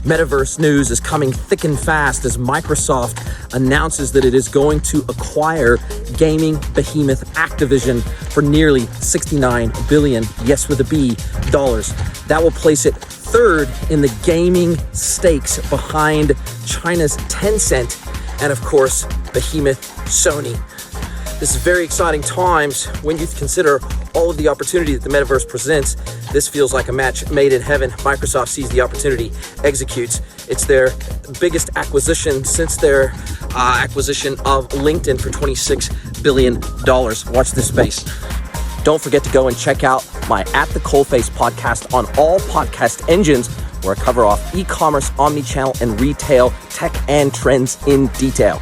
Metaverse news is coming thick and fast as Microsoft announces that it is going to acquire gaming behemoth Activision for nearly $69 billion, yes with a B, dollars. That will place it third in the gaming stakes behind China's Tencent and, of course, behemoth Sony. This is very exciting times when you consider all of the opportunity that the Metaverse presents. This feels like a match made in heaven. Microsoft sees the opportunity, executes. It's their biggest acquisition since their acquisition of LinkedIn for $26 billion. Watch this space. Don't forget to go and check out my At the Coalface podcast on all podcast engines, where I cover off e-commerce, omnichannel, and retail tech and trends in detail.